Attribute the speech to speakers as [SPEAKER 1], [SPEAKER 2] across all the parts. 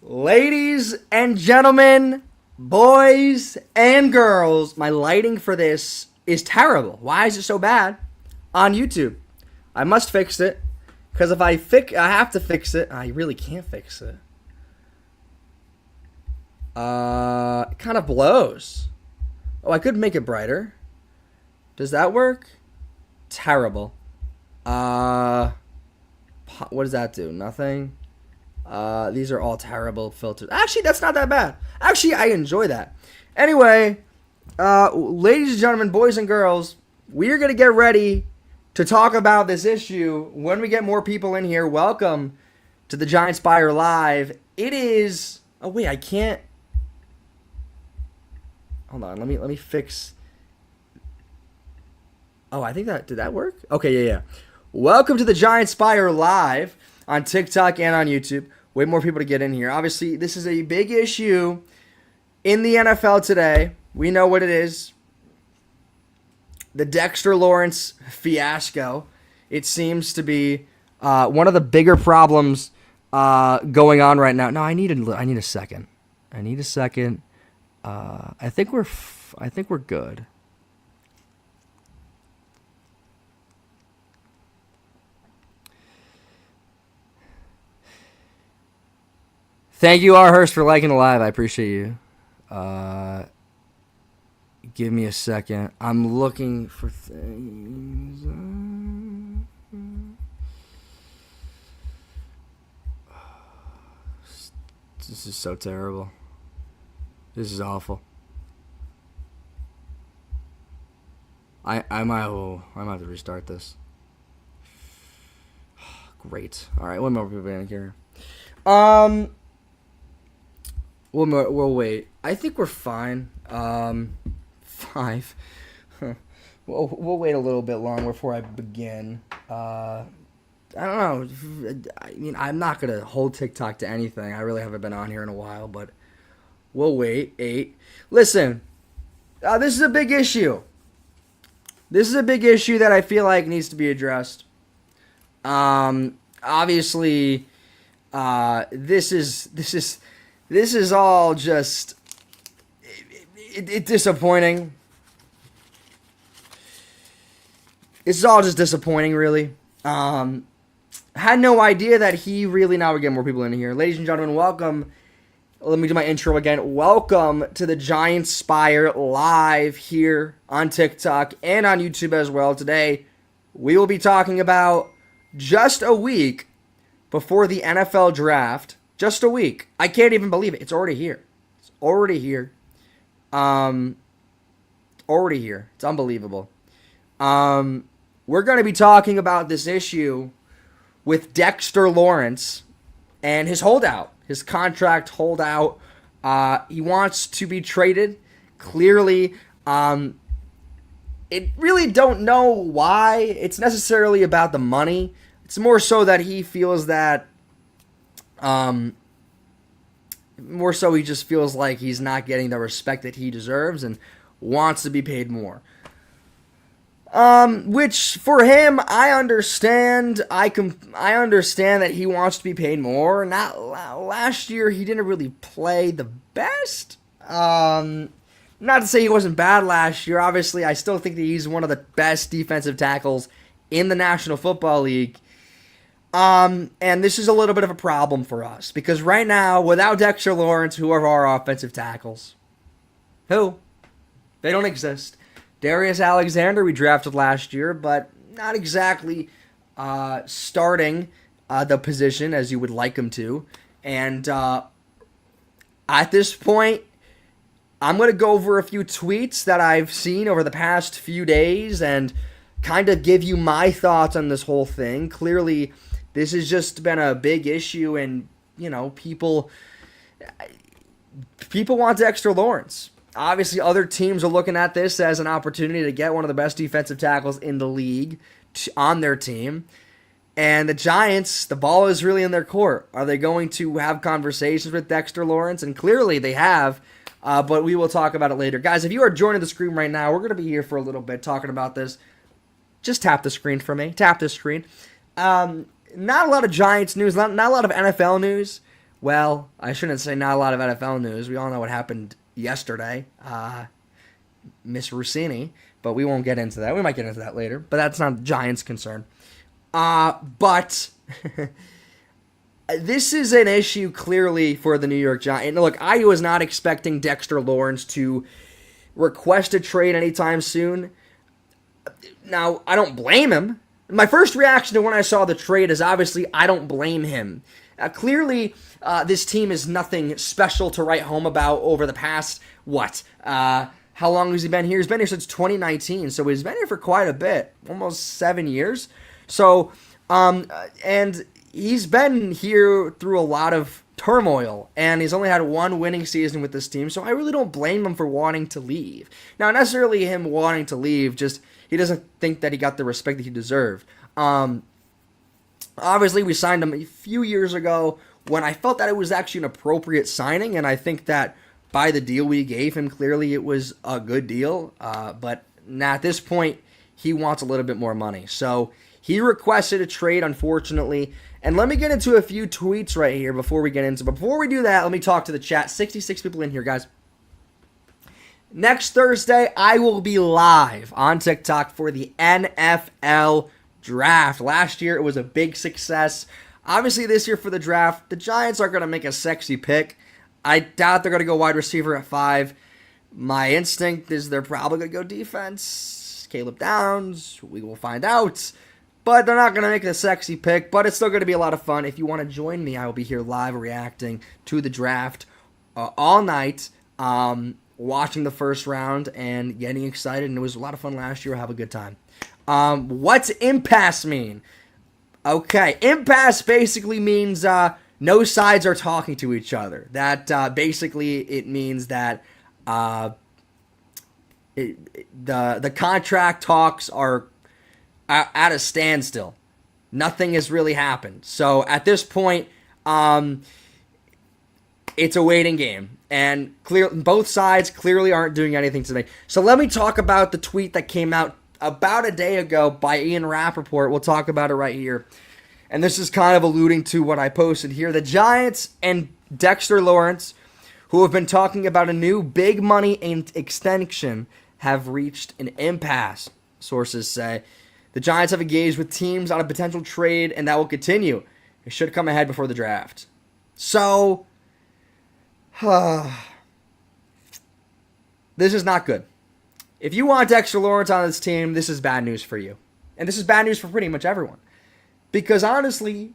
[SPEAKER 1] Ladies and gentlemen, boys and girls, my lighting for this is terrible. Why is it so bad on YouTube? I must fix it because if I have to fix it. I really can't fix it. It kind of blows. Oh, I could make it brighter. Does that work? Terrible. What does that do? Nothing. These are all terrible filters. Actually, that's not that bad. Actually, I enjoy that. Anyway, ladies and gentlemen, boys and girls, we are going to get ready to talk about this issue when we get more people in here. Welcome to the Giant Spire Live. It is... Oh, wait, I can't... Hold on, let me fix... Oh, I think that... Did that work? Okay, yeah. Welcome to the Giant Spire Live on TikTok and on YouTube. Way more people to get in here. Obviously, this is a big issue in the NFL today. We know what it is. The Dexter Lawrence fiasco. It seems to be one of the bigger problems going on right now. No, I need a second. I think we're good. Thank you, R. Hurst, for liking the live. I appreciate you. Give me a second. I'm looking for things. This is so terrible. This is awful. I might have to restart this. Great. All right, one more people in here. We'll wait. I think we're fine. 5. We'll wait a little bit longer before I begin. I don't know. I mean, I'm not going to hold TikTok to anything. I really haven't been on here in a while, but we'll wait. 8. Listen, this is a big issue. This is a big issue that I feel like needs to be addressed. Obviously, this is all just it's disappointing. This is all just disappointing, really. Had no idea that he really... Now we're getting more people in here. Ladies and gentlemen, welcome. Let me do my intro again. Welcome to the Giant Spire Live here on TikTok and on YouTube as well. Today, we will be talking about just a week before the NFL draft. Just a week. I can't even believe it. It's already here. It's already here. Already here. It's unbelievable. We're going to be talking about this issue with Dexter Lawrence and his holdout, his contract holdout. He wants to be traded. Clearly, it really don't know why it's necessarily about the money. It's more so that he feels that more so he just feels like he's not getting the respect that he deserves and wants to be paid more. Which for him, I understand. I understand that he wants to be paid more. Not last year, he didn't really play the best. Not to say he wasn't bad last year. Obviously, I still think that he's one of the best defensive tackles in the National Football League. And this is a little bit of a problem for us because right now, without Dexter Lawrence, who are our offensive tackles? Who? They don't exist. Darius Alexander we drafted last year, but not exactly starting the position as you would like him to. And at this point, I'm going to go over a few tweets that I've seen over the past few days and kind of give you my thoughts on this whole thing. Clearly, this has just been a big issue, and, you know, people want Dexter Lawrence. Obviously, other teams are looking at this as an opportunity to get one of the best defensive tackles in the league on their team. And the Giants, the ball is really in their court. Are they going to have conversations with Dexter Lawrence? And clearly they have, but we will talk about it later. Guys, if you are joining the screen right now, we're going to be here for a little bit talking about this. Just tap the screen for me. Tap the screen. Not a lot of Giants news, not a lot of NFL news. Well, I shouldn't say not a lot of NFL news. We all know what happened yesterday. Miss Rossini, but we won't get into that. We might get into that later, but that's not the Giants' concern. But this is an issue clearly for the New York Giants. And look, I was not expecting Dexter Lawrence to request a trade anytime soon. Now, I don't blame him. My first reaction to when I saw the trade is obviously I don't blame him. Clearly, this team is nothing special to write home about over the past, how long has he been here? He's been here since 2019, so he's been here for quite a bit, almost 7 years. So, and he's been here through a lot of turmoil, and he's only had one winning season with this team, so I really don't blame him for wanting to leave. Now, necessarily him wanting to leave, just he doesn't think that he got the respect that he deserved. Obviously, we signed him a few years ago when I felt that it was actually an appropriate signing, and I think that by the deal we gave him, clearly it was a good deal. But at this point, he wants a little bit more money. So he requested a trade, unfortunately. And let me get into a few tweets right here before we get into. But before we do that, let me talk to the chat. 66 people in here, guys. Next Thursday, I will be live on TikTok for the NFL draft. Last year, it was a big success. Obviously, this year for the draft, the Giants are going to make a sexy pick. I doubt they're going to go wide receiver at 5. My instinct is they're probably going to go defense. Caleb Downs, we will find out. But they're not going to make a sexy pick, but it's still going to be a lot of fun. If you want to join me, I will be here live reacting to the draft all night, watching the first round and getting excited. And it was a lot of fun last year. Have a good time. What's impasse mean? Okay, impasse basically means no sides are talking to each other. That basically it means that the contract talks are at a standstill. Nothing has really happened. So at this point, it's a waiting game, and both sides clearly aren't doing anything today. So let me talk about the tweet that came out about a day ago by Ian Rappaport. We'll talk about it right here. And this is kind of alluding to what I posted here. The Giants and Dexter Lawrence, who have been talking about a new big money extension, have reached an impasse, sources say. The Giants have engaged with teams on a potential trade, and that will continue. It should come ahead before the draft. So, this is not good. If you want Dexter Lawrence on this team, this is bad news for you. And this is bad news for pretty much everyone. Because honestly,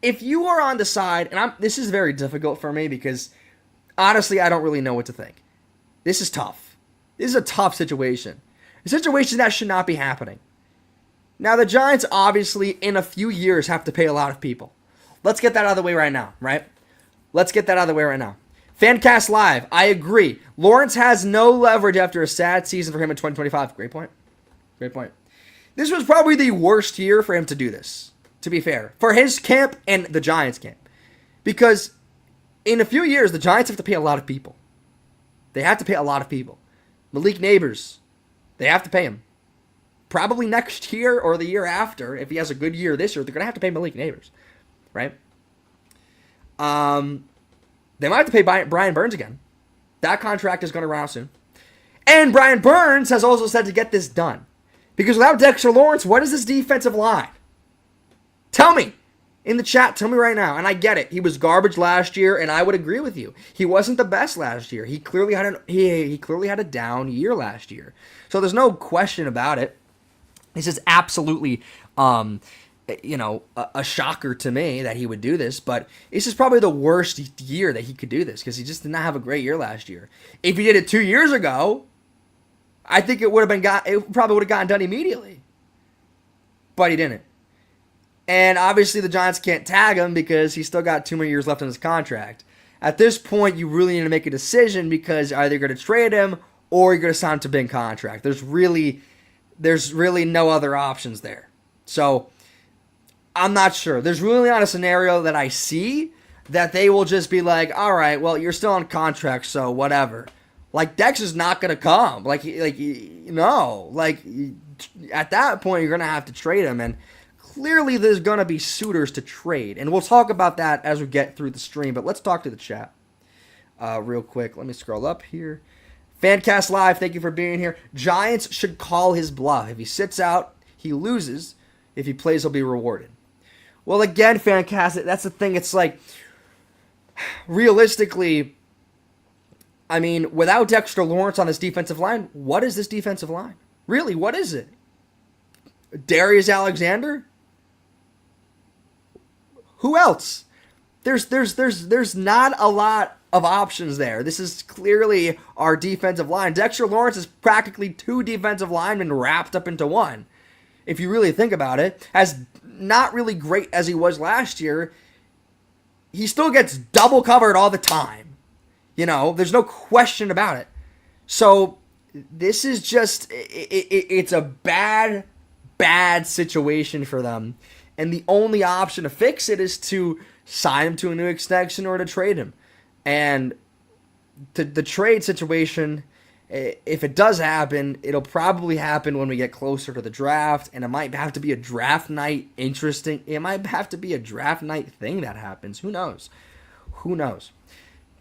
[SPEAKER 1] if you are on the side, and this is very difficult for me because honestly, I don't really know what to think. This is tough. This is a tough situation. A situation that should not be happening. Now, the Giants obviously in a few years have to pay a lot of people. Let's get that out of the way right now, right? Let's get that out of the way right now. Fancast Live, I agree. Lawrence has no leverage after a sad season for him in 2025. Great point. Great point. This was probably the worst year for him to do this, to be fair. For his camp and the Giants' camp. Because in a few years, the Giants have to pay a lot of people. They have to pay a lot of people. Malik Neighbors, they have to pay him. Probably next year or the year after, if he has a good year this year, they're going to have to pay Malik Neighbors. Right? They might have to pay Brian Burns again. That contract is going to run out soon. And Brian Burns has also said to get this done. Because without Dexter Lawrence, what is this defensive line? Tell me. In the chat, tell me right now. And I get it. He was garbage last year, and I would agree with you. He wasn't the best last year. He clearly had he clearly had a down year last year. So there's no question about it. This is absolutely a shocker to me that he would do this, but this is probably the worst year that he could do this because he just did not have a great year last year. If he did it 2 years ago, I think it probably would have gotten done immediately. But he didn't. And obviously the Giants can't tag him because he's still got 2 more years left on his contract. At this point, you really need to make a decision because either you're going to trade him or you're going to sign him to a big contract. There's really no other options there. So I'm not sure. There's really not a scenario that I see that they will just be like, all right, well, you're still on contract, so whatever. Like, Dex is not going to come. At that point, you're going to have to trade him. And clearly there's going to be suitors to trade. And we'll talk about that as we get through the stream. But let's talk to the chat real quick. Let me scroll up here. Fancast Live, thank you for being here. Giants should call his bluff. If he sits out, he loses. If he plays, he'll be rewarded. Well, again, Fancast, that's the thing. It's like, realistically, I mean, without Dexter Lawrence on this defensive line, what is this defensive line? Really, what is it? Darius Alexander? Who else? There's not a lot of options there. This is clearly our defensive line. Dexter Lawrence is practically 2 defensive linemen wrapped up into one. If you really think about it, as not really great as he was last year, he still gets double covered all the time. You know, there's no question about it. So this is just, it's a bad situation for them. And the only option to fix it is to sign him to a new extension or to trade him. And the trade situation, if it does happen, it'll probably happen when we get closer to the draft. And it might have to be a draft night it might have to be a draft night thing that happens. Who knows?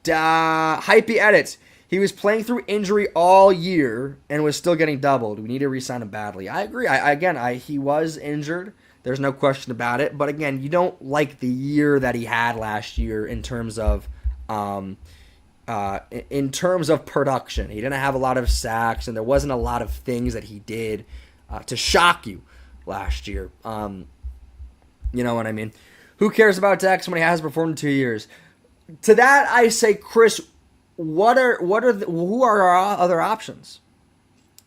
[SPEAKER 1] Hypey edits. He was playing through injury all year and was still getting doubled. We need to re-sign him badly. I agree. He was injured. There's no question about it. But again, you don't like the year that he had last year in terms of production. He didn't have a lot of sacks, and there wasn't a lot of things that he did to shock you last year. You know what I mean? Who cares about Dex when he hasn't performed in 2 years? To that, I say, Chris, who are our other options?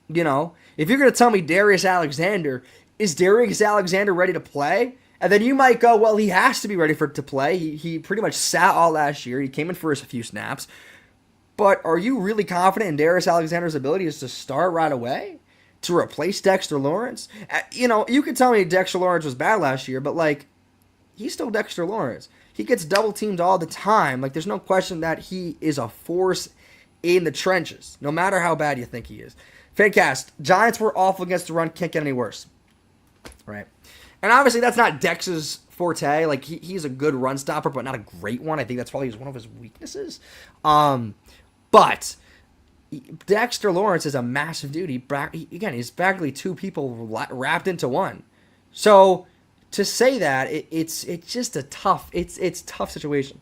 [SPEAKER 1] You know, if you're going to tell me Darius Alexander, is Darius Alexander ready to play? And then you might go, well, he has to be ready to play. He pretty much sat all last year. He came in for a few snaps. But are you really confident in Darius Alexander's abilities to start right away? To replace Dexter Lawrence? You know, you could tell me Dexter Lawrence was bad last year, but, like, he's still Dexter Lawrence. He gets double teamed all the time. Like, there's no question that he is a force in the trenches, no matter how bad you think he is. Fancast, Giants were awful against the run, can't get any worse. Right. And obviously that's not Dex's forte. Like, he's a good run stopper, but not a great one. I think that's probably one of his weaknesses. But Dexter Lawrence is a massive dude. He's practically 2 people wrapped into one. So to say that, it's just a tough situation.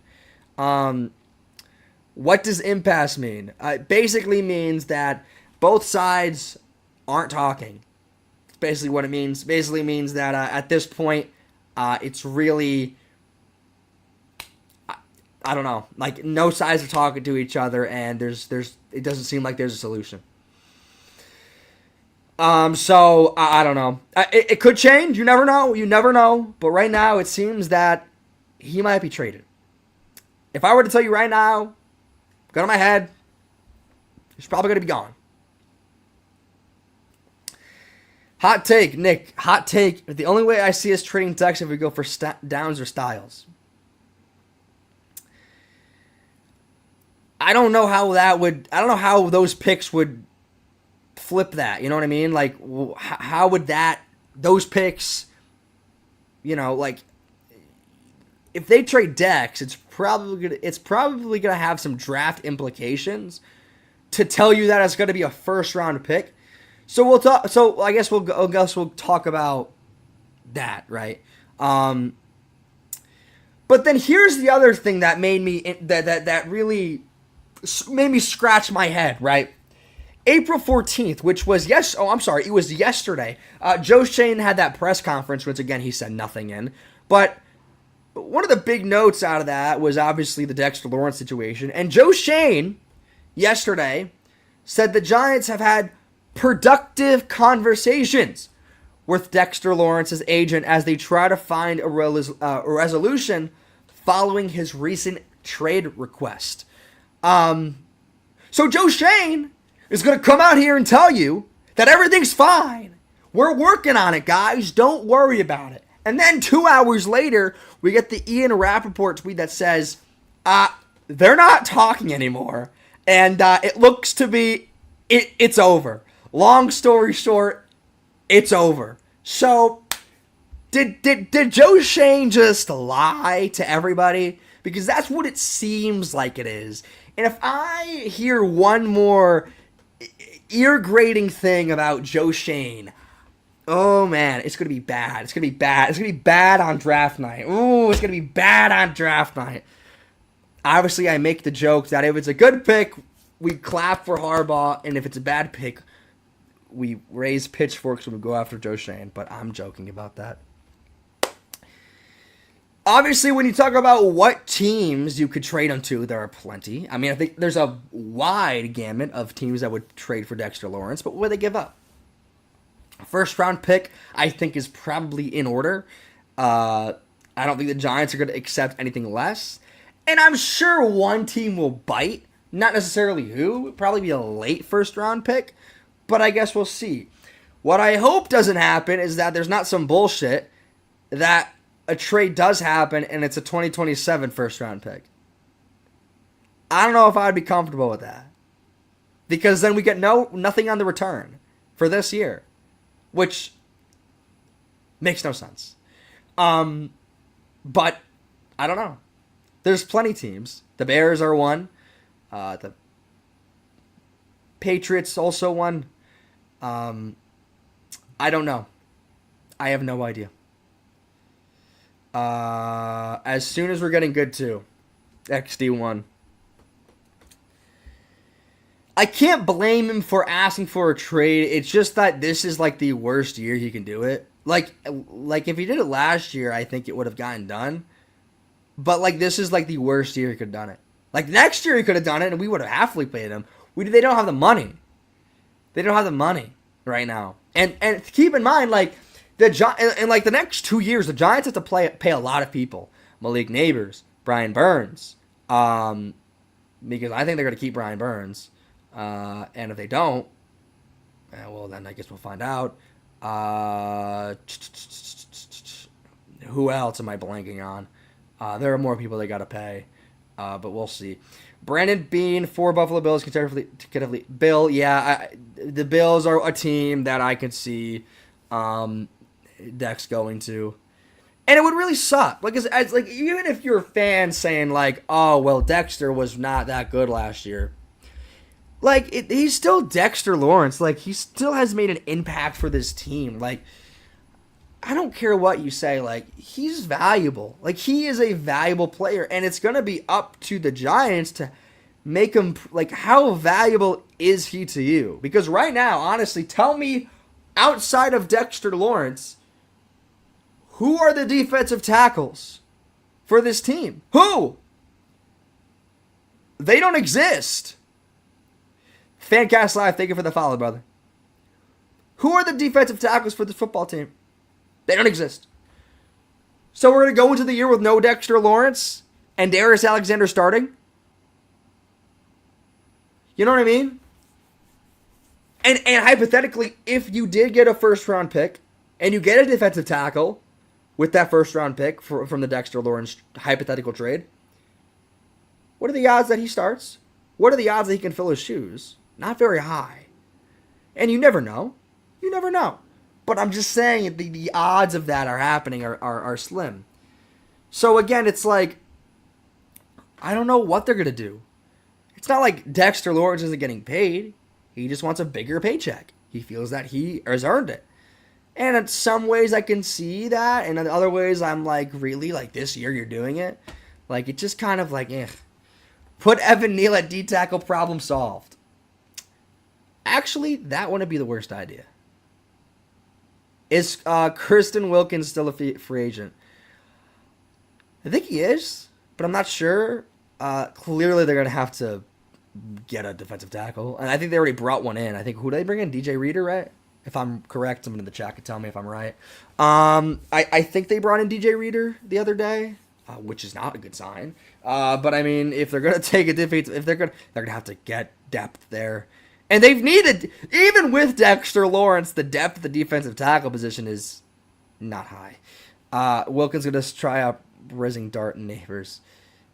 [SPEAKER 1] What does impasse mean? It basically means that both sides aren't talking. It's basically what it means. Basically means that at this point, it's really, I don't know, like no sides are talking to each other, and it doesn't seem like there's a solution. So I don't know. It could change. You never know. But right now, it seems that he might be traded. If I were to tell you right now, gun to my head, he's probably going to be gone. Hot take, Nick. Hot take. The only way I see us trading Dex if we go for Downs or Styles. I don't know how those picks would flip that. You know what I mean? Like, how would those picks, you know, like, if they trade Dex, it's probably gonna have some draft implications to tell you that it's gonna be a first round pick. So we'll talk. So I guess we'll talk about that, right? But then here's the other thing that made me that really made me scratch my head, right? April 14th, which was it was yesterday. Joe Schoen had that press conference, which again he said nothing in, but one of the big notes out of that was obviously the Dexter Lawrence situation, and Joe Schoen yesterday said the Giants have had productive conversations with Dexter Lawrence's agent as they try to find a resolution following his recent trade request. So Joe Schoen is going to come out here and tell you that everything's fine. We're working on it, guys. Don't worry about it. And then 2 hours later, we get the Ian Rappaport tweet that says, they're not talking anymore. And it looks to be, it's over. Long story short, it's over. So, Did Joe Shane just lie to everybody? Because that's what it seems like it is. And if I hear one more ear-grating thing about Joe Shane, oh man, it's gonna be bad. It's gonna be bad. It's gonna be bad on draft night. Ooh, it's gonna be bad on draft night. Obviously, I make the joke that if it's a good pick, we clap for Harbaugh, and if it's a bad pick, we raise pitchforks when we go after Joe Shane. But I'm joking about that. Obviously, when you talk about what teams you could trade him to, there are plenty. I mean, I think there's a wide gamut of teams that would trade for Dexter Lawrence, but what would they give up? First round pick, I think, is probably in order. I don't think the Giants are going to accept anything less. And I'm sure one team will bite. Not necessarily who. It'll probably be a late first round pick. But I guess we'll see. What I hope doesn't happen is that there's not some bullshit that a trade does happen and it's a 2027 first round pick. I don't know if I'd be comfortable with that. Because then we get nothing on the return for this year. Which makes no sense. But I don't know. There's plenty of teams. The Bears are one. The Patriots also one. I don't know. I have no idea. As soon as we're getting good too. XD1. I can't blame him for asking for a trade. It's just that this is like the worst year he can do it. Like if he did it last year, I think it would have gotten done. But like this is like the worst year he could have done it. Like next year he could have done it and we would have happily paid him. They don't have the money. They don't have the money right now. And keep in mind, like in like the next 2 years, the Giants have to pay a lot of people. Malik Neighbors, Brian Burns, because I think they're going to keep Brian Burns. And if they don't, well, then I guess we'll find out. Who else am I blanking on? There are more people they got to pay, but we'll see. Brandon Beane for Buffalo Bills, consecutively. Bill, yeah, the Bills are a team that I could see Dex going to. And it would really suck. Like, it's like even if you're a fan saying, like, oh, well, Dexter was not that good last year. Like, he's still Dexter Lawrence. Like, he still has made an impact for this team. Like, I don't care what you say. Like, he's valuable. Like, he is a valuable player. And it's going to be up to the Giants to make him, like, how valuable is he to you? Because right now, honestly, tell me, outside of Dexter Lawrence, who are the defensive tackles for this team? Who? They don't exist. Fancast Live, thank you for the follow, brother. Who are the defensive tackles for this football team? They don't exist. So we're going to go into the year with no Dexter Lawrence and Darius Alexander starting? You know what I mean? And hypothetically, if you did get a first-round pick and you get a defensive tackle with that first-round pick from the Dexter Lawrence hypothetical trade, what are the odds that he starts? What are the odds that he can fill his shoes? Not very high. And you never know. You never know. But I'm just saying the odds of that are happening are slim. So again, it's like, I don't know what they're going to do. It's not like Dexter Lawrence isn't getting paid. He just wants a bigger paycheck. He feels that he has earned it. And in some ways I can see that. And in other ways I'm like, really? Like this year you're doing it? Like it's just kind of like, Put Evan Neal at D-tackle, problem solved. Actually, that wouldn't be the worst idea. Is Kristen Wilkins still a free agent? I think he is, but I'm not sure. Clearly, they're going to have to get a defensive tackle. And I think they already brought one in. I think, who did they bring in? DJ Reader, right? If I'm correct, someone in the chat can tell me if I'm right. I think they brought in DJ Reader the other day, which is not a good sign. But I mean, if they're going to take a defensive, they're going to have to get depth there. And they've needed, even with Dexter Lawrence, the depth of the defensive tackle position is not high. Wilkins going to try out Rising Dart and Neighbors.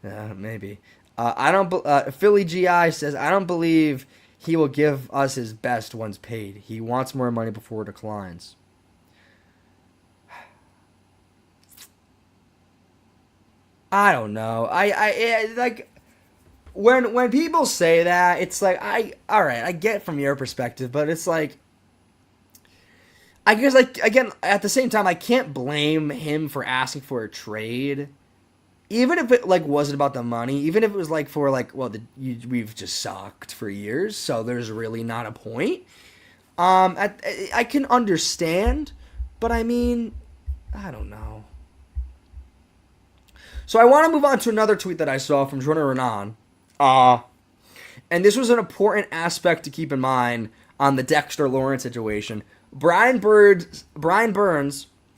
[SPEAKER 1] Maybe. Philly GI says, I don't believe he will give us his best once paid. He wants more money before it declines. I don't know. Like when people say that, it's like all right, I get from your perspective, but it's like I guess like again at the same time I can't blame him for asking for a trade. Even if it like wasn't about the money, even if it was like for like well we've just sucked for years, so there's really not a point. I can understand, but I mean, I don't know. So I want to move on to another tweet that I saw from Jordan Renan. And this was an important aspect to keep in mind on the Dexter Lawrence situation. Brian Burns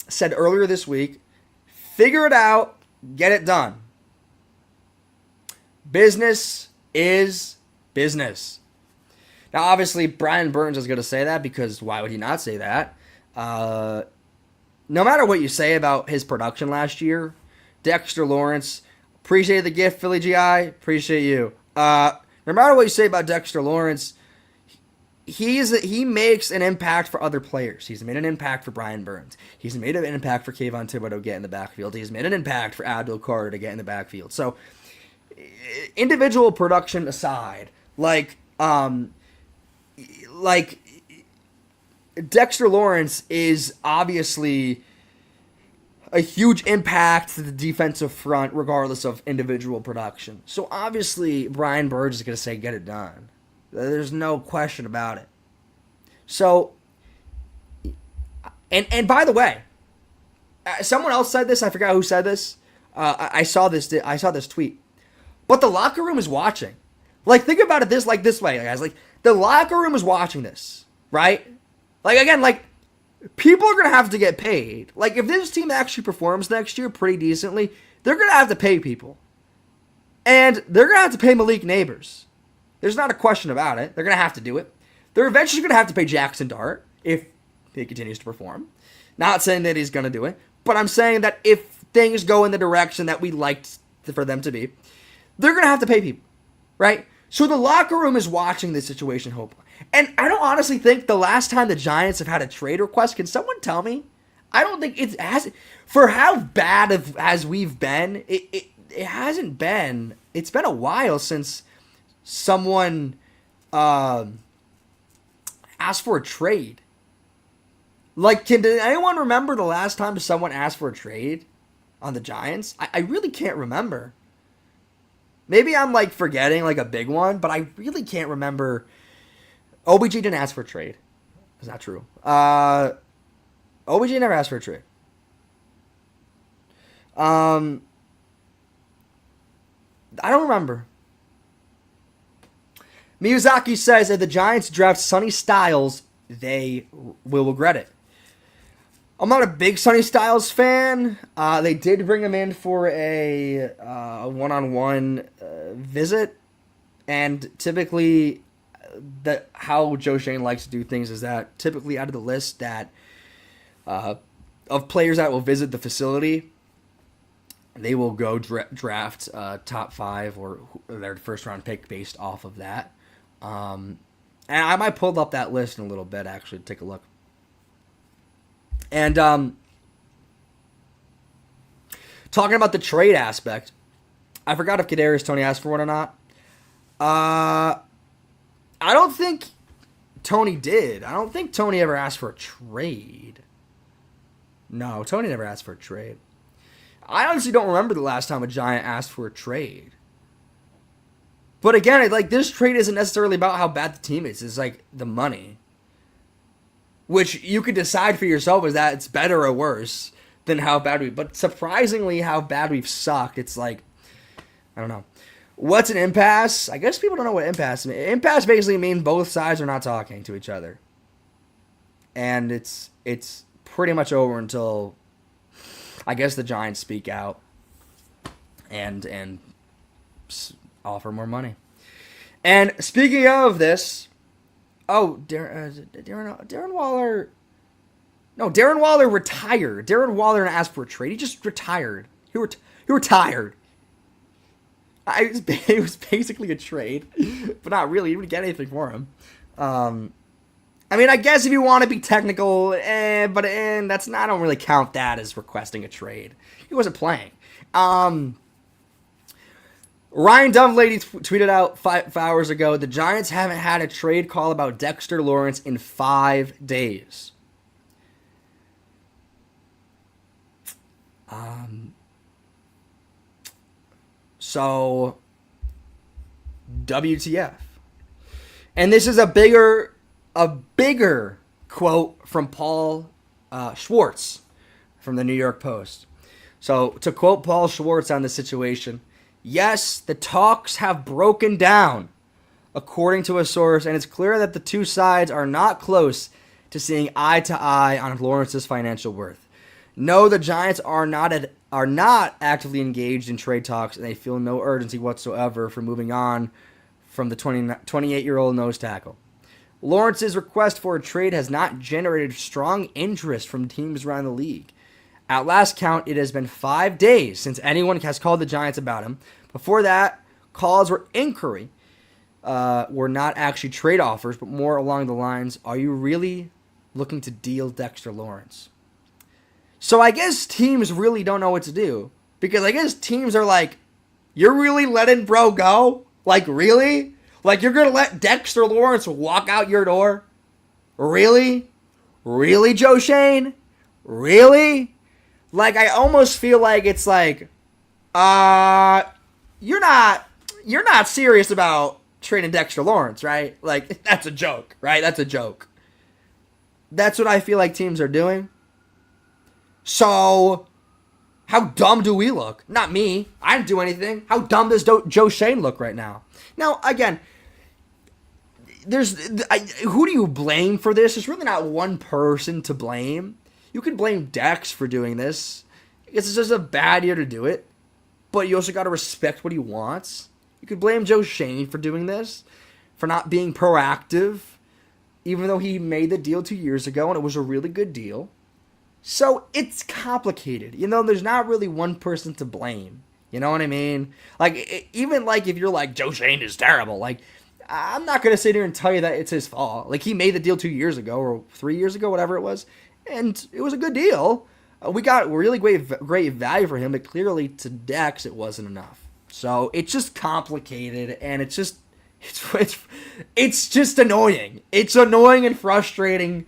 [SPEAKER 1] said earlier this week, figure it out, get it done. Business is business. Now, obviously, Brian Burns is going to say that because why would he not say that? No matter what you say about his production last year, Dexter Lawrence, appreciate the gift, Philly GI, appreciate you. No matter what you say about Dexter Lawrence, he makes an impact for other players. He's made an impact for Brian Burns. He's made an impact for Kayvon Thibodeau to get in the backfield. He's made an impact for Abdul Carter to get in the backfield. So, individual production aside, like Dexter Lawrence is obviously a huge impact to the defensive front regardless of individual production. So obviously Brian Burns is going to say get it done. There's no question about it. So and by the way, someone else said this, I forgot who said this. I saw this tweet. But the locker room is watching. Like think about it this way, guys. Like the locker room is watching this, right? Like again, like people are going to have to get paid. Like if this team actually performs next year pretty decently, they're going to have to pay people. And they're going to have to pay Malik Neighbors. There's not a question about it. They're going to have to do it. They're eventually going to have to pay Jackson Dart if he continues to perform. Not saying that he's going to do it, but I'm saying that if things go in the direction that we liked for them to be, they're going to have to pay people, right? So the locker room is watching this situation, hopefully. And I don't honestly think the last time the Giants have had a trade request, can someone tell me? I don't think it has. For how bad as we've been, it hasn't been. It's been a while since someone asked for a trade. Like, can anyone remember the last time someone asked for a trade on the Giants? I really can't remember. Maybe I'm like forgetting like a big one, but I really can't remember. OBJ didn't ask for a trade. That's not true. OBJ never asked for a trade. I don't remember. Miyazaki says if the Giants draft Sonny Styles, they will regret it. I'm not a big Sonny Styles fan. They did bring him in for a one-on-one visit, and typically, how Joe Shane likes to do things is that typically out of the list that of players that will visit the facility, they will go draft top 5 or their first round pick based off of that. And I might pull up that list in a little bit, actually, to take a look. And talking about the trade aspect, I forgot if Kadarius Toney asked for one or not. I don't think Toney did. I don't think Toney ever asked for a trade. No, Toney never asked for a trade. I honestly don't remember the last time a Giant asked for a trade. But again, like this trade isn't necessarily about how bad the team is. It's like the money. Which you could decide for yourself is that it's better or worse than how bad we... But surprisingly, how bad we've sucked, it's like... I don't know. What's an impasse? I guess people don't know what impasse means. Impasse basically means both sides are not talking to each other. And it's pretty much over until... I guess the Giants speak out and offer more money. And speaking of this... Oh, Darren Waller... No, Darren Waller retired. Darren Waller didn't ask for a trade. He just retired. He retired. It was basically a trade, but not really. You didn't get anything for him. I mean, I guess if you want to be technical, but that's not. I don't really count that as requesting a trade. He wasn't playing. Ryan Dunlady tweeted out 5 hours ago, the Giants haven't had a trade call about Dexter Lawrence in 5 days. So, WTF. And this is a bigger quote from Paul Schwartz from the New York Post. So, to quote Paul Schwartz on the situation, yes, the talks have broken down, according to a source, and it's clear that the two sides are not close to seeing eye to eye on Lawrence's financial worth. No, the Giants are not actively engaged in trade talks, and they feel no urgency whatsoever for moving on from the 28-year-old nose tackle. Lawrence's request for a trade has not generated strong interest from teams around the league. At last count, it has been 5 days since anyone has called the Giants about him. Before that, calls were inquiry, were not actually trade offers, but more along the lines, are you really looking to deal Dexter Lawrence? So I guess teams really don't know what to do. Because I guess teams are like, you're really letting bro go? Like, really? Like, you're going to let Dexter Lawrence walk out your door? Really? Really, Joe Shane? Really? Like, I almost feel like it's like, you're not serious about trading Dexter Lawrence, right? Like, that's a joke, right? That's a joke. That's what I feel like teams are doing. So, how dumb do we look? Not me. I didn't do anything. How dumb does Joe Shane look right now? Now, again, who do you blame for this? There's really not one person to blame. You could blame Dex for doing this. It's just a bad year to do it. But you also got to respect what he wants. You could blame Joe Shane for doing this, for not being proactive, even though he made the deal 2 years ago and it was a really good deal. So it's complicated. You know, there's not really one person to blame. You know what I mean? Like, even like if you're like, Joe Shane is terrible, like, I'm not going to sit here and tell you that it's his fault. Like, he made the deal 2 years ago or 3 years ago, whatever it was. And it was a good deal. We got really great value for him, but clearly to Dex it wasn't enough. So it's just complicated, and it's just annoying. It's annoying and frustrating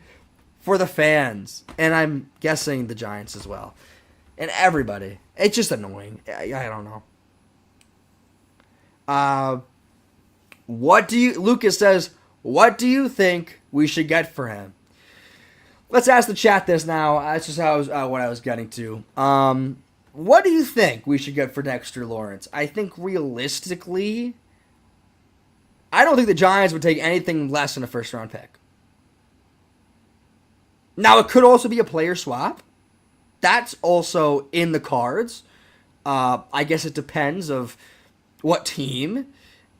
[SPEAKER 1] for the fans, and I'm guessing the Giants as well, and everybody. It's just annoying. I don't know. Lucas says, what do you think we should get for him? Let's ask the chat this now. That's just what I was getting to. What do you think we should get for Dexter Lawrence? I think realistically, I don't think the Giants would take anything less than a first-round pick. Now, it could also be a player swap. That's also in the cards. I guess it depends of what team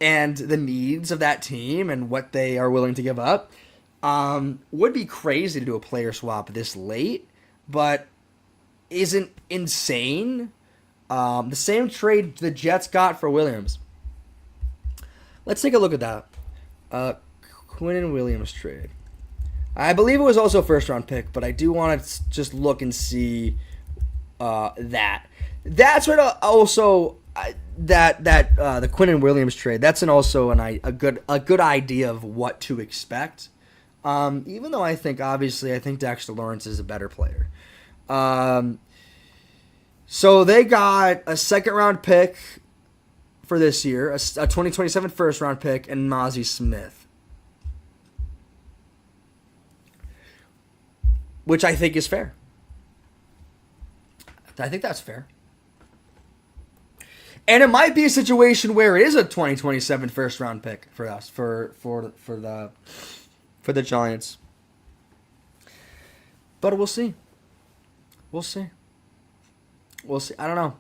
[SPEAKER 1] and the needs of that team and what they are willing to give up. Would be crazy to do a player swap this late, but isn't insane. The same trade the Jets got for Williams. Let's take a look at that. Quinnen Williams trade. I believe it was also a first-round pick, but I do want to just look and see that. That's what also the Quinnen Williams trade. That's a good idea of what to expect. Even though I think Dexter Lawrence is a better player. So they got a second-round pick for this year, a 2027 first-round pick, and Mozzie Smith. Which I think is fair. I think that's fair. And it might be a situation where it is a 2027 first-round pick for us, for the Giants. But we'll see. We'll see. I don't know.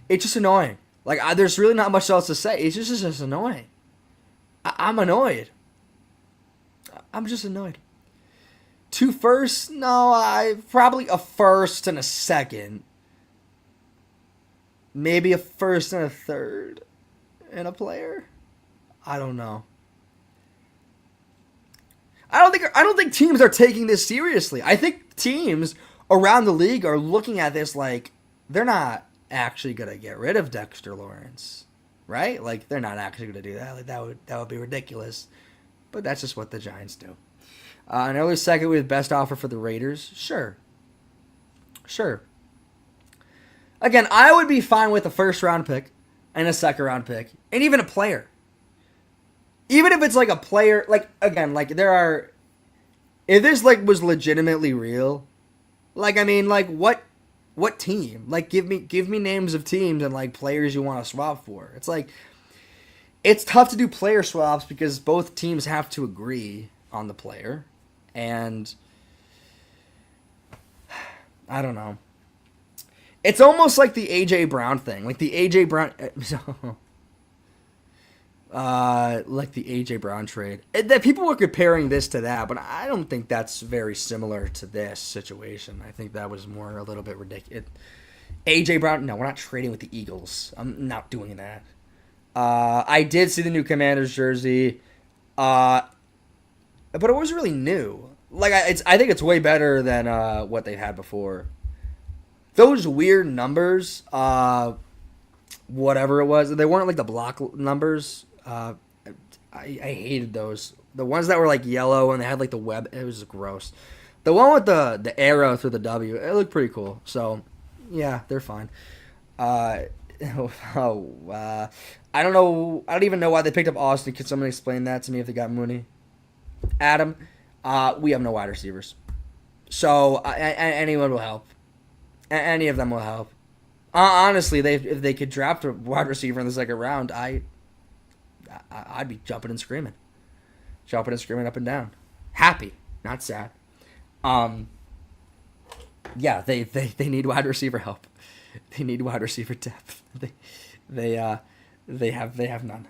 [SPEAKER 1] It's just annoying. Like, there's really not much else to say. It's just annoying. I'm annoyed. I'm just annoyed. 2 firsts? No, probably a first and a second. Maybe a first and a third. And a player? I don't know. I don't think teams are taking this seriously. I think teams around the league are looking at this like they're not actually going to get rid of Dexter Lawrence. right? Like they're not actually going to do that. Like that would be ridiculous. But that's just what the Giants do. An early second with best offer for the Raiders, sure. Again, I would be fine with a first round pick and a second round pick and even a player. Even if it's like a player, like again, like there are. If this like was legitimately real, like I mean, like what team? Like give me names of teams and like players you want to swap for. It's like it's tough to do player swaps because both teams have to agree on the player, and I don't know. It's almost like the AJ Brown thing, like the AJ Brown. Like the AJ Brown trade. That people were comparing this to that, but I don't think that's very similar to this situation. I think that was more a little bit ridiculous. AJ Brown, no, we're not trading with the Eagles. I'm not doing that. I did see the new Commanders jersey, but it was really new. Like I think it's way better than what they had before. Those weird numbers, whatever it was, they weren't like the block numbers. I hated those. The ones that were like yellow and they had like the web, it was gross. The one with the arrow through the W, it looked pretty cool. So, yeah, they're fine. I don't know. I don't even know why they picked up Austin. Can someone explain that to me if they got Mooney? Adam, we have no wide receivers. So, anyone will help. Any of them will help. Honestly, if they could draft a wide receiver in the second round, I'd be jumping and screaming up and down, happy, not sad. Yeah, they need wide receiver help. They need wide receiver depth. They have none.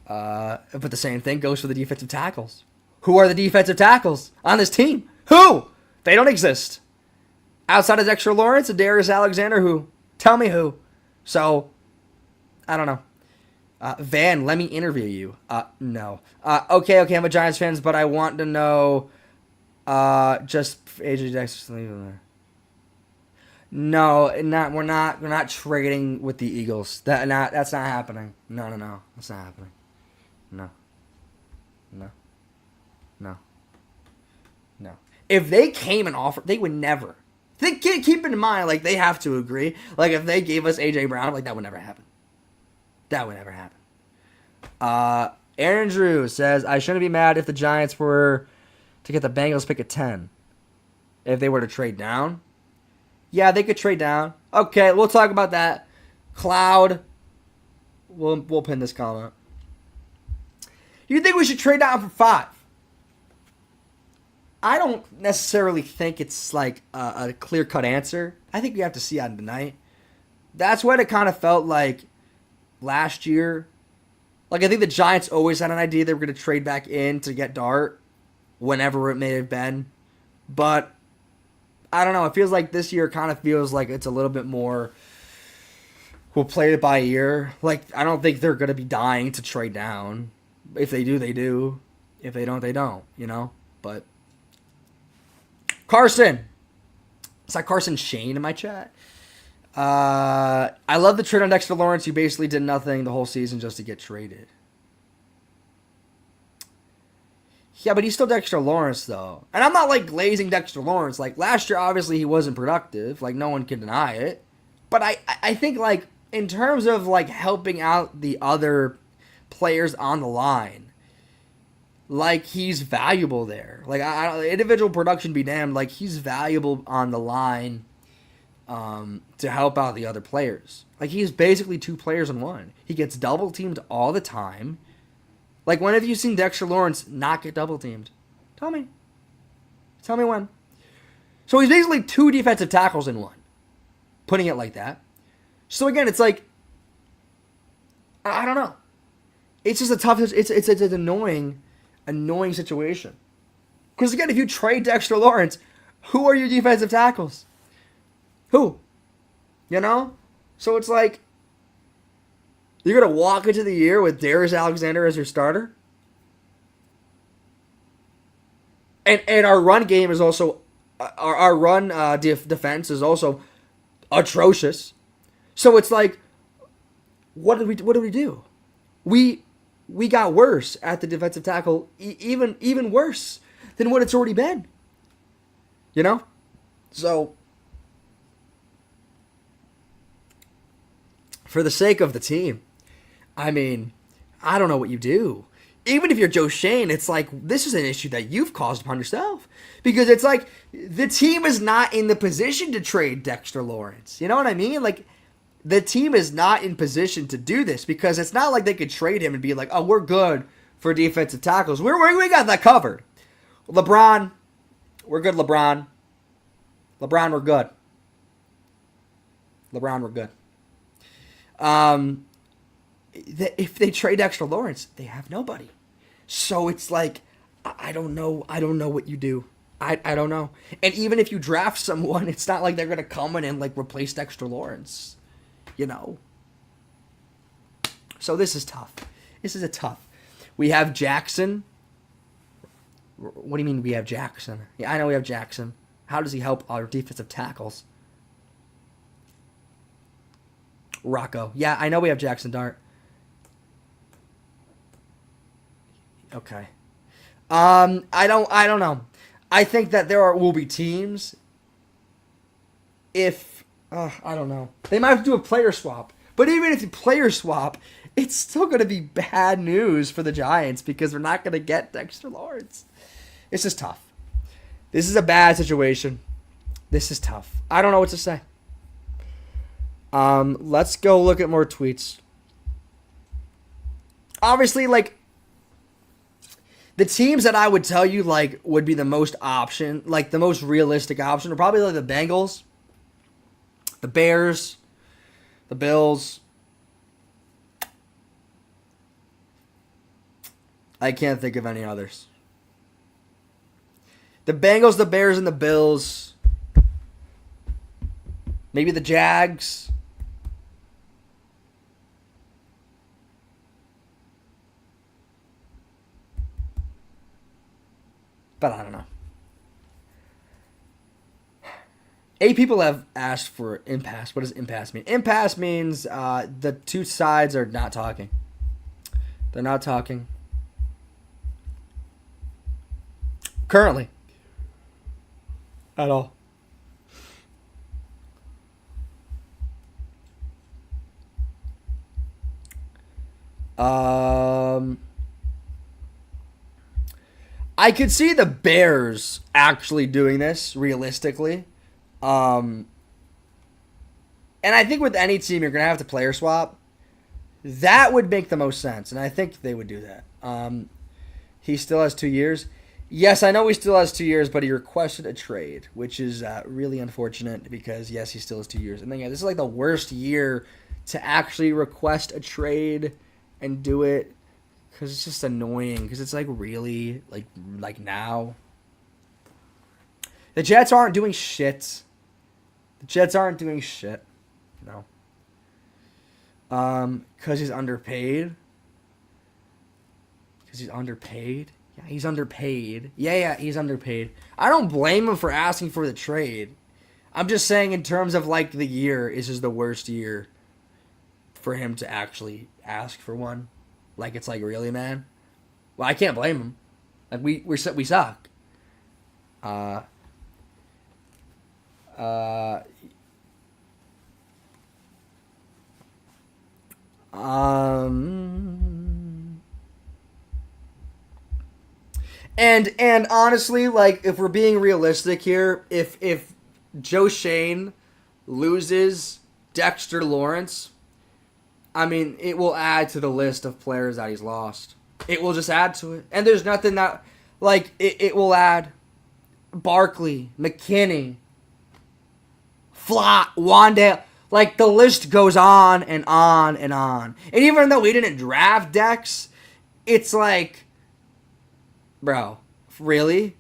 [SPEAKER 1] But the same thing goes for the defensive tackles. Who are the defensive tackles on this team? Who? They don't exist. Outside of Dexter Lawrence and Darius Alexander, who? Tell me who. So, I don't know. Van, let me interview you. No. Okay, I'm a Giants fan, but I want to know just AJ Dexter. No, we're not trading with the Eagles. That's not happening. No. That's not happening. No. If they came and offered, they would never. Keep in mind, like, they have to agree. Like, if they gave us AJ Brown, like, that would never happen. Aaron Drew says, I shouldn't be mad if the Giants were to get the Bengals pick at 10. If they were to trade down. Yeah, they could trade down. Okay, we'll talk about that. Cloud. We'll pin this comment. You think we should trade down for 5? I don't necessarily think it's like a clear-cut answer. I think we have to see on tonight. That's what it kind of felt like last year. Like, I think the Giants always had an idea they were going to trade back in to get Dart, whenever it may have been. But, I don't know. It feels like this year kind of feels like it's a little bit more, we'll play it by ear. Like, I don't think they're going to be dying to trade down. If they do, they do. If they don't, they don't, you know? But, Carson. It's like Carson Shane in my chat. I love the trade on Dexter Lawrence. You basically did nothing the whole season just to get traded. Yeah, but he's still Dexter Lawrence, though. And I'm not, like, glazing Dexter Lawrence. Like, last year, obviously, he wasn't productive. Like, no one can deny it. But I think, like, in terms of, like, helping out the other players on the line, like, he's valuable there. Like, individual production be damned. Like, he's valuable on the line to help out the other players. Like, he's basically 2 players in one. He gets double teamed all the time. Like, when have you seen Dexter Lawrence not get double teamed? Tell me when. So he's basically 2 defensive tackles in one, putting it like that. So again, it's like, I don't know. It's just a tough. It's an annoying situation. Because again, if you trade Dexter Lawrence, who are your defensive tackles? Who? You know? So it's like, you're going to walk into the year with Darius Alexander as your starter? And our run game is also, our run defense is also atrocious. So it's like, What did we do? We we got worse at the defensive tackle, even worse than what it's already been. You know, so for the sake of the team, I mean, I don't know what you do. Even if you're Joe Shane, it's like this is an issue that you've caused upon yourself because it's like the team is not in the position to trade Dexter Lawrence. You know what I mean? Like the team is not in position to do this because it's not like they could trade him and be like, "Oh, we're good for defensive tackles. We got that covered." LeBron, we're good. LeBron, we're good. LeBron, we're good. If they trade Dexter Lawrence, they have nobody. So it's like, I don't know. I don't know what you do. I don't know. And even if you draft someone, it's not like they're going to come in and like replace Dexter Lawrence. You know. So this is tough. This is a tough. We have Jackson. What do you mean we have Jackson? Yeah, I know we have Jackson. How does he help our defensive tackles? Rocco. Yeah, I know we have Jackson Dart. Okay. I don't know. I think that will be teams if I don't know. They might have to do a player swap. But even if you player swap, it's still going to be bad news for the Giants because they're not going to get Dexter Lawrence. It's just tough. This is a bad situation. This is tough. I don't know what to say. Let's go look at more tweets. Obviously, like, the teams that I would tell you, like, would be the most realistic option are probably, like, the Bengals, the Bears, the Bills. I can't think of any others. The Bengals, the Bears, and the Bills. Maybe the Jags. But I don't know. 8 people have asked for impasse. What does impasse mean? Impasse means the two sides are not talking. They're not talking. Currently. At all. I could see the Bears actually doing this realistically. And I think with any team, you're going to have to player swap. That would make the most sense. And I think they would do that. He still has 2 years. Yes, I know he still has 2 years, but he requested a trade, which is really unfortunate because, yes, he still has 2 years. And then, yeah, this is like the worst year to actually request a trade and do it because it's just annoying because it's like really, like now. The Jets aren't doing shit. The Jets aren't doing shit. No. Because he's underpaid. Because he's underpaid. Yeah, he's underpaid. Yeah, he's underpaid. I don't blame him for asking for the trade. I'm just saying in terms of, like, the year, this is the worst year for him to actually ask for one. Like, it's like, really, man? Well, I can't blame him. Like, we suck. And honestly, like, if we're being realistic here, if Joe Shane loses Dexter Lawrence, I mean, it will add to the list of players that he's lost. It will just add to it. And there's nothing that, like, it will add Barkley, McKinney, Flott, Wandale. Like, the list goes on and on and on. And even though we didn't draft Dex, it's like, bro, really?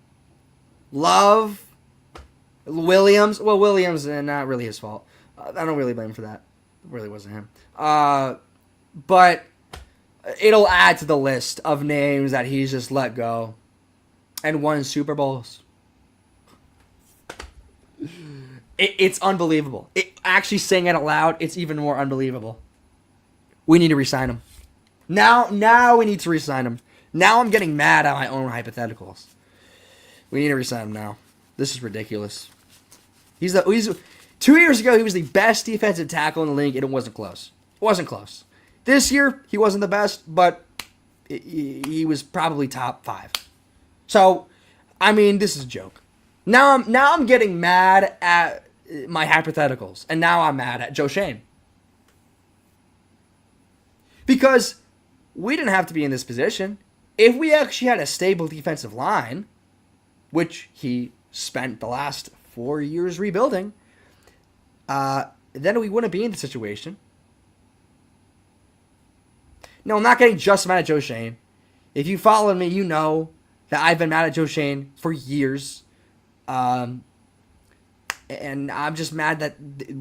[SPEAKER 1] Love, Williams. Well, Williams, not really his fault. I don't really blame him for that. It really wasn't him. But it'll add to the list of names that he's just let go and won Super Bowls. It's unbelievable. Actually saying it out loud, it's even more unbelievable. We need to re-sign him. Now we need to re-sign him. Now I'm getting mad at my own hypotheticals. We need to re-sign him now. This is ridiculous. He's 2 years ago, he was the best defensive tackle in the league, and it wasn't close. It wasn't close. This year, he wasn't the best, but he was probably top 5. So, I mean, this is a joke. Now I'm getting mad at my hypotheticals, and now I'm mad at Joe Schoen. Because we didn't have to be in this position. If we actually had a stable defensive line, which he spent the last 4 years rebuilding, then we wouldn't be in the situation. No, I'm not getting just mad at Joe Schoen. If you followed me, you know that I've been mad at Joe Schoen for years. And I'm just mad that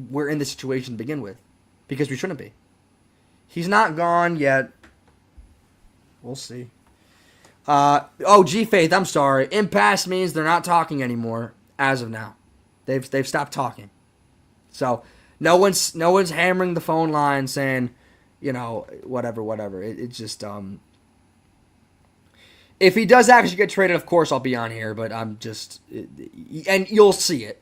[SPEAKER 1] we're in this situation to begin with. Because we shouldn't be. He's not gone yet. We'll see. G-Faith, I'm sorry. Impasse means they're not talking anymore as of now. They've stopped talking. So no one's hammering the phone line saying, whatever. It's just if he does actually get traded, of course I'll be on here, but I'm just and you'll see it.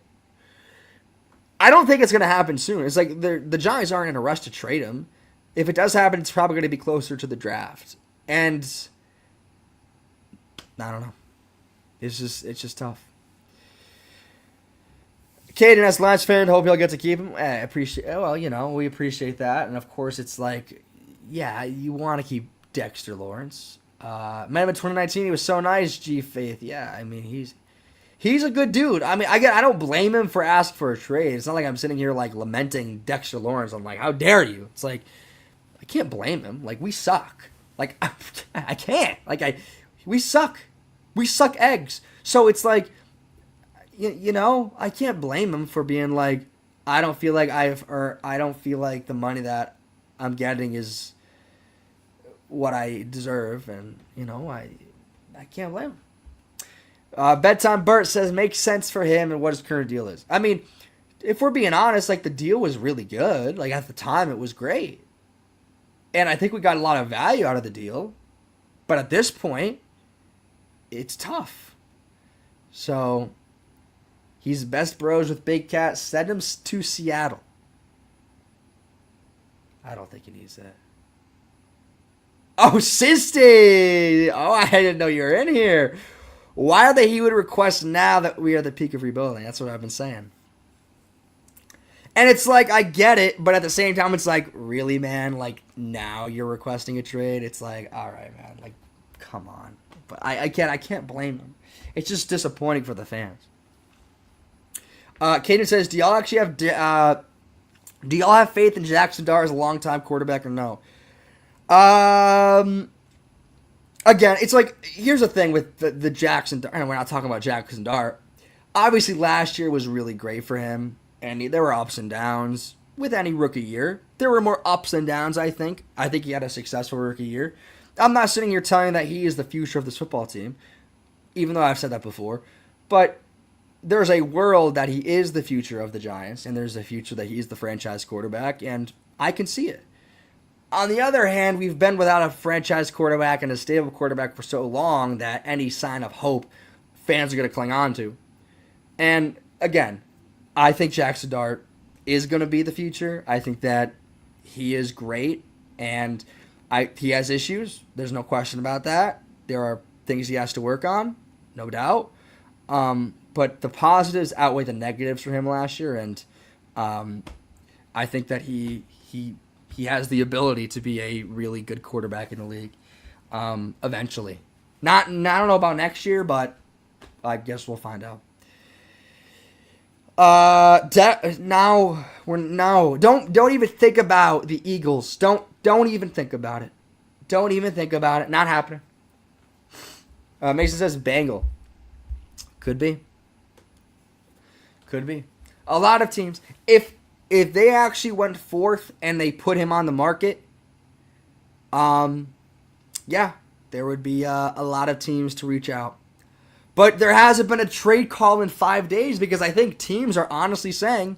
[SPEAKER 1] I don't think it's going to happen soon. It's like the Giants aren't in a rush to trade him. If it does happen, it's probably going to be closer to the draft. And I don't know. It's just tough. Caden as Lions fan, hope y'all get to keep him. We appreciate that. And of course, it's like, yeah, you want to keep Dexter Lawrence. Met him in 2019. He was so nice. G Faith. Yeah, I mean he's a good dude. I mean, I don't blame him for asking for a trade. It's not like I'm sitting here like lamenting Dexter Lawrence. I'm like, how dare you? It's like I can't blame him. Like we suck. Like I can't. We suck. We suck eggs. So it's like, I can't blame him for being like, I don't feel like the money that I'm getting is what I deserve, and I can't blame him. Bedtime Bert says makes sense for him and what his current deal is. I mean, if we're being honest, like the deal was really good. Like at the time, it was great, and I think we got a lot of value out of the deal. But at this point, it's tough. So he's best bros with Big Cat. Send him to Seattle. I don't think he needs that. Oh, Sisty! Oh, I didn't know you were in here. Why that he would request now that we are at the peak of rebuilding? That's what I've been saying. And it's like, I get it, but at the same time, it's like, really, man? Like, now you're requesting a trade? It's like, all right, man. Like, come on. But I can't blame him. It's just disappointing for the fans. Caden says, do y'all actually have faith in Jackson Dart as a long-time quarterback or no? Again, it's like, here's the thing with the Jackson Dart, and we're not talking about Jackson Dart. Obviously, last year was really great for him, and there were ups and downs with any rookie year. There were more ups and downs, I think. I think he had a successful rookie year. I'm not sitting here telling you that he is the future of this football team, even though I've said that before. But there's a world that he is the future of the Giants, and there's a future that he's the franchise quarterback, and I can see it. On the other hand, we've been without a franchise quarterback and a stable quarterback for so long that any sign of hope fans are going to cling on to. And again, I think Jackson Dart is going to be the future. I think that he is great, and he has issues. There's no question about that. There are things he has to work on, no doubt. But the positives outweigh the negatives for him last year, and I think that he has the ability to be a really good quarterback in the league eventually. I don't know about next year, but I guess we'll find out. Don't even think about the Eagles. Don't even think about it. Don't even think about it. Not happening. Mason says Bengal. Could be. A lot of teams. If they actually went fourth and they put him on the market, yeah, there would be a lot of teams to reach out. But there hasn't been a trade call in 5 days because I think teams are honestly saying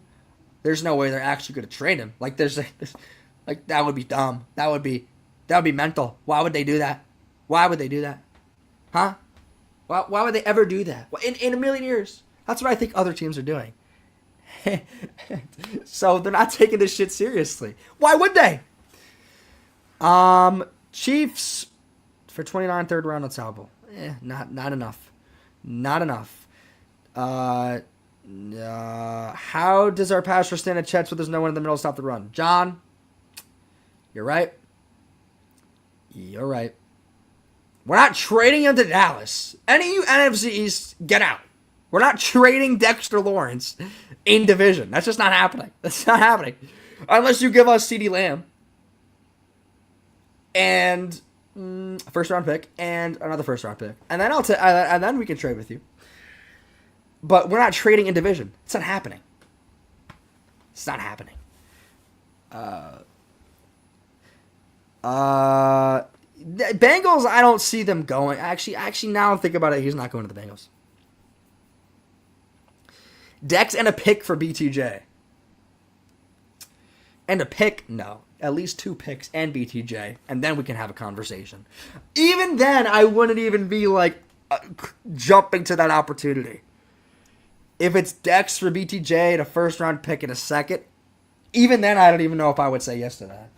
[SPEAKER 1] there's no way they're actually going to trade him. Like there's Like, that would be dumb. That would be mental. Why would they do that? Why would they do that? Huh? Why would they ever do that? In a million years. That's what I think other teams are doing. So they're not taking this shit seriously. Why would they? Chiefs for 29 third round on Salvo. Not enough. Not enough. How does our pass rush stand a chance when there's no one in the middle to stop the run? John, you're right. You're right. We're not trading him to Dallas. Any of you NFC East, get out. We're not trading Dexter Lawrence in division. That's just not happening. That's not happening. Unless you give us CeeDee Lamb and a first round pick and another first round pick. And then and then we can trade with you. But we're not trading in division. It's not happening. It's not happening. Bengals, I don't see them going. Actually, now I'm thinking about it, he's not going to the Bengals. Dex and a pick for BTJ. And a pick? No. At least 2 picks and BTJ. And then we can have a conversation. Even then, I wouldn't even be like jumping to that opportunity. If it's Dex for BTJ and a first round pick and a second, even then I don't even know if I would say yes to that.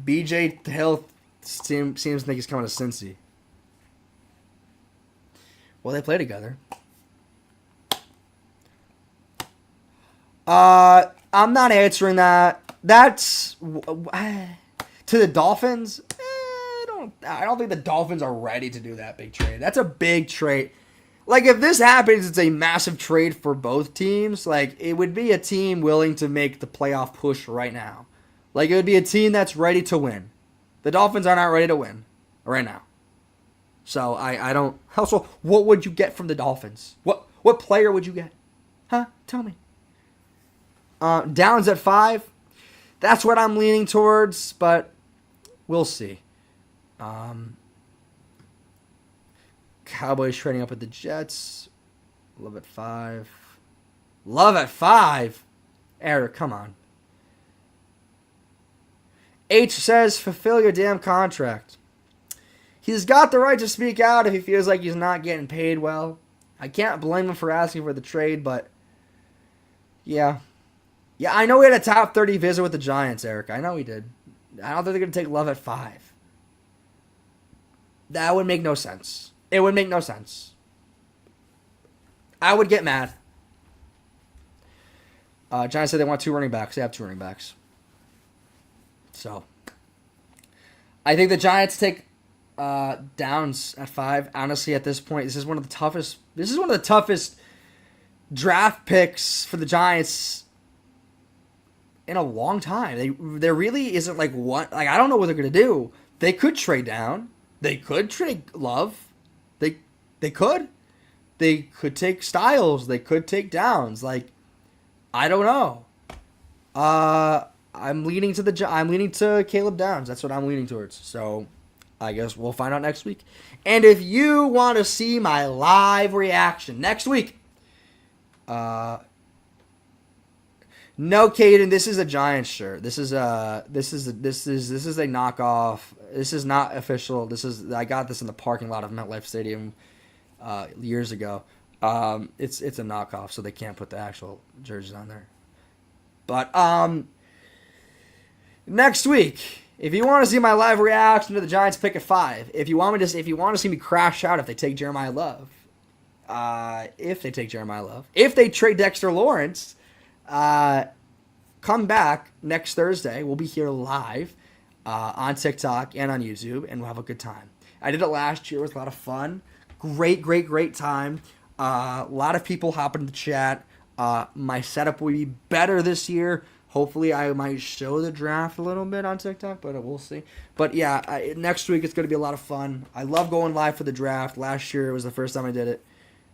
[SPEAKER 1] BJ Hill seems to think he's coming to Cincy. Well, they play together. I'm not answering that. That's to the Dolphins. I don't think the Dolphins are ready to do that big trade. That's a big trade. Like, if this happens, it's a massive trade for both teams. Like, it would be a team willing to make the playoff push right now. Like, it would be a team that's ready to win. The Dolphins are not ready to win right now. So, I don't... Also, what would you get from the Dolphins? What player would you get? Huh? Tell me. Downs at 5. That's what I'm leaning towards, but we'll see. Cowboys trading up with the Jets. Love at 5. Love at 5? Eric, come on. H says, fulfill your damn contract. He's got the right to speak out if he feels like he's not getting paid well. I can't blame him for asking for the trade, but yeah. Yeah, I know he had a top 30 visit with the Giants, Eric. I know he did. I don't think they're going to take Love at 5. That would make no sense. It would make no sense. I would get mad. Giants said they want 2 running backs. They have 2 running backs. So, I think the Giants take Downs at 5. Honestly, at this point, this is one of the toughest draft picks for the Giants in a long time. There really isn't I don't know what they're gonna do. They could trade down. They could trade Love. They could. They could take Styles. They could take Downs. I don't know. I'm leaning to Caleb Downs. That's what I'm leaning towards. So, I guess we'll find out next week. And if you want to see my live reaction next week, no, Caden, this is a Giants shirt. This is a knockoff. This is not official. I got this in the parking lot of MetLife Stadium years ago. It's a knockoff, so they can't put the actual jerseys on there. But next week, if you want to see my live reaction to the Giants pick at 5, if you want to see me crash out if they take Jeremiah Love, if they trade Dexter Lawrence, come back next Thursday. We'll be here live on TikTok and on YouTube, and we'll have a good time. I did it last year. It was a lot of fun. Great time. A lot of people hop into the chat. My setup will be better this year. Hopefully, I might show the draft a little bit on TikTok, but we'll see. But yeah, next week it's going to be a lot of fun. I love going live for the draft. Last year it was the first time I did it.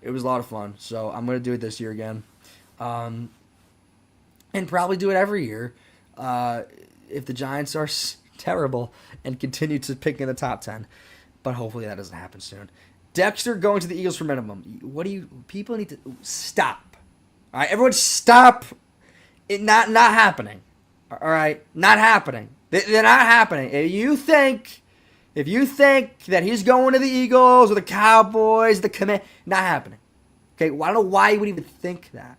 [SPEAKER 1] It was a lot of fun, so I'm going to do it this year again. And probably do it every year if the Giants are terrible and continue to pick in the top 10. But hopefully that doesn't happen soon. Dexter going to the Eagles for minimum. People need to stop. All right, everyone stop Not happening. All right, not happening. They're not happening. If you think that he's going to the Eagles or the Cowboys, not happening. Okay, well, I don't know why you would even think that.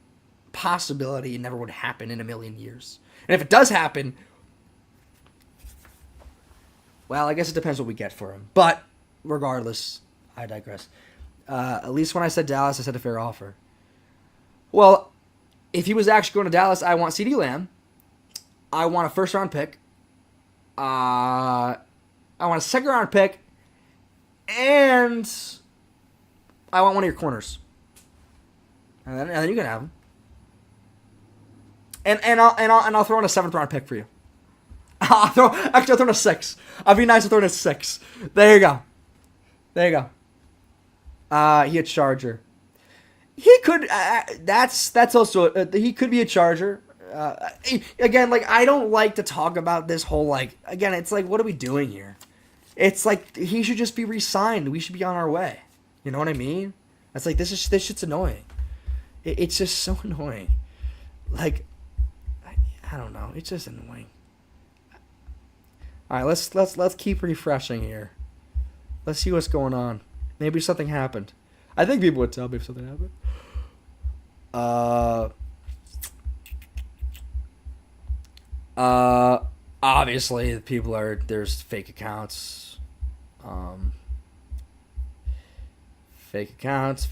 [SPEAKER 1] Possibility never would happen in a million years. And if it does happen, well, I guess it depends what we get for him. But regardless, I digress. At least when I said Dallas, I said a fair offer. Well, if he was actually going to Dallas, I want CeeDee Lamb. I want a first-round pick. I want a second-round pick. And I want one of your corners. And then you can have him. And I'll throw in a 7th-round pick for you. I'll throw in a 6. I'll be nice to throw in a 6. There you go. He a Charger. He could. That's also. He could be a Charger. Again, like, I don't like to talk about this whole, like, again, it's like, what are we doing here? It's like he should just be re-signed. We should be on our way. You know what I mean? It's like this shit's annoying. It's just so annoying. Like, I don't know. It's just annoying. All right, let's keep refreshing here. Let's see what's going on. Maybe something happened. I think people would tell me if something happened. Obviously, there's fake accounts. Fake accounts.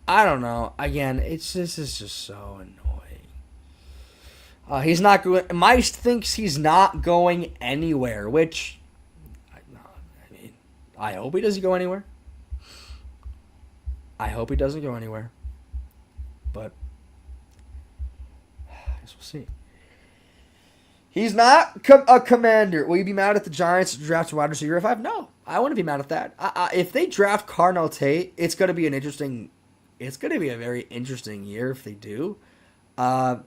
[SPEAKER 1] I don't know. Again, this is just so annoying. He's not going. Mice thinks he's not going anywhere, which, I mean, I hope he doesn't go anywhere. But I guess we'll see. He's not a commander. Will you be mad at the Giants draft a wide receiver at 5? No, I wouldn't be mad at that. If they draft Carnell Tate, it's going to be a very interesting year if they do. I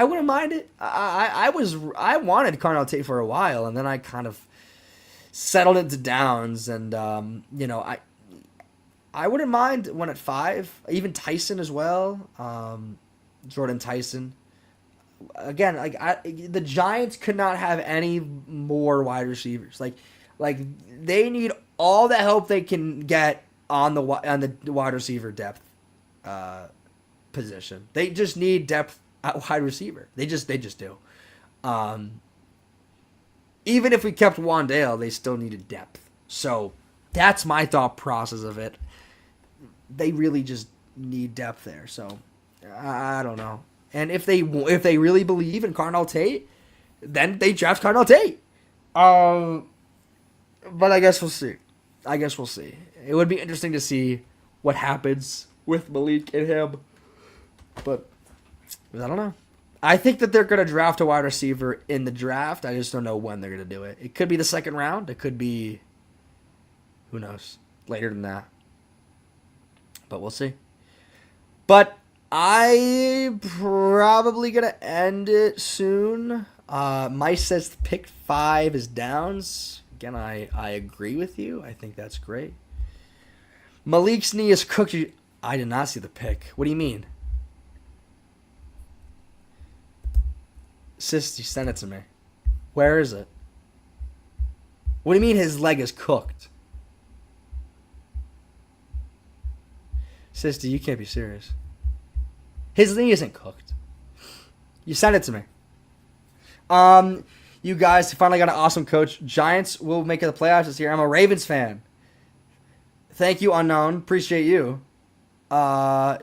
[SPEAKER 1] wouldn't mind it. I wanted Carnell Tate for a while, and then I kind of settled into Downs, and I wouldn't mind one at 5. Even Tyson as well. Jordan Tyson. Again, the Giants could not have any more wide receivers. Like they need all the help they can get on the wide receiver depth position. They just need depth at wide receiver. They just do. Even if we kept Wan'Dale, they still needed depth. So that's my thought process of it. They really just need depth there. So I don't know. And if they really believe in Carnell Tate, then they draft Carnell Tate. But I guess we'll see. It would be interesting to see what happens with Malik and him. But I don't know. I think that they're going to draft a wide receiver in the draft. I just don't know when they're going to do it. It could be the 2nd round. It could be, who knows, later than that. But we'll see. But I'm probably going to end it soon. Mike says pick 5 is Downs. Again, I agree with you. I think that's great. Malik's knee is cooked. I did not see the pick. What do you mean? Sis, you sent it to me. Where is it? What do you mean his leg is cooked? Sister, you can't be serious. His knee isn't cooked. You sent it to me. You guys finally got an awesome coach. Giants will make it the playoffs this year. I'm a Ravens fan. Thank you, Unknown. Appreciate you. Do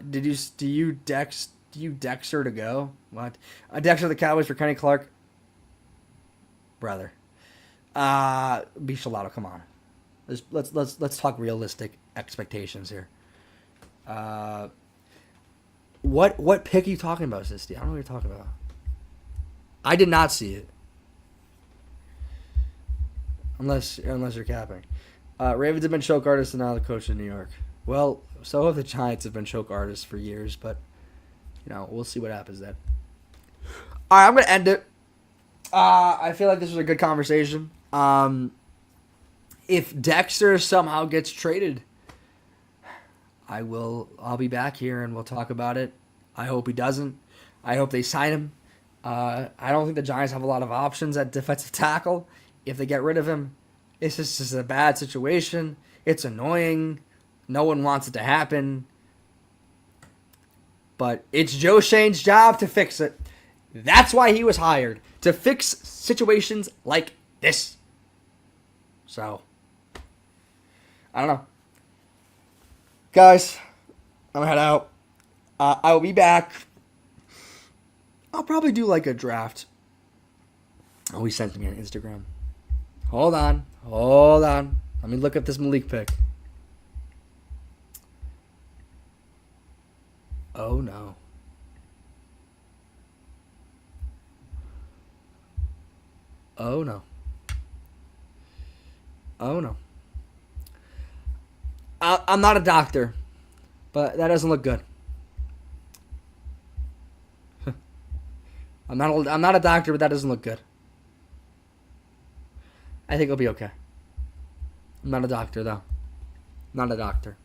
[SPEAKER 1] you Dexter to go? What? Dexter the Cowboys for Kenny Clark. Brother. Bichelotto, come on. Let's talk realistic expectations here. What pick are you talking about, Sisty? I don't know what you're talking about. I did not see it. Unless you're capping. Ravens have been choke artists and now the coach in New York. Well, so have the Giants have been choke artists for years, but we'll see what happens then. All right, I'm gonna end it. I feel like this was a good conversation. If Dexter somehow gets traded, I'll be back here and we'll talk about it. I hope he doesn't. I hope they sign him. I don't think the Giants have a lot of options at defensive tackle. If they get rid of him, it's just a bad situation. It's annoying. No one wants it to happen. But it's Joe Shane's job to fix it. That's why he was hired. To fix situations like this. So, I don't know. Guys, I'm going to head out. I will be back. I'll probably do like a draft. Oh, he sent me on Instagram. Hold on. Let me look at this Malik pick. Oh, no. Oh, no. Oh, no. I'm not a doctor, but that doesn't look good. I'm not a doctor, but that doesn't look good. I think it'll be okay. I'm not a doctor, though. Not a doctor.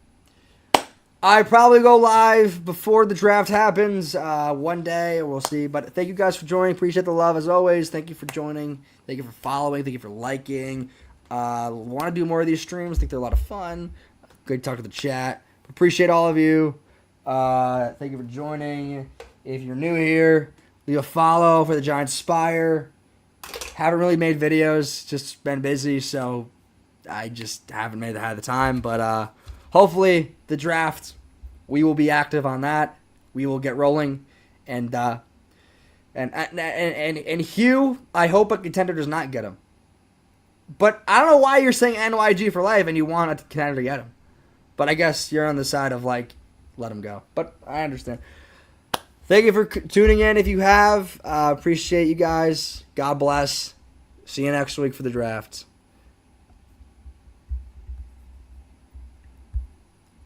[SPEAKER 1] I probably go live before the draft happens one day. We'll see. But thank you guys for joining. Appreciate the love as always. Thank you for joining. Thank you for following. Thank you for liking. Want to do more of these streams. Think they're a lot of fun. Great to talk to the chat. Appreciate all of you. Thank you for joining. If you're new here, leave a follow for the Giants Spire. Haven't really made videos. Just been busy, so I just haven't had the time. But hopefully the draft, we will be active on that. We will get rolling. And Hugh, I hope a contender does not get him. But I don't know why you're saying NYG for life and you want a contender to get him. But I guess you're on the side of, like, let him go. But I understand. Thank you for tuning in if you have. Appreciate you guys. God bless. See you next week for the draft.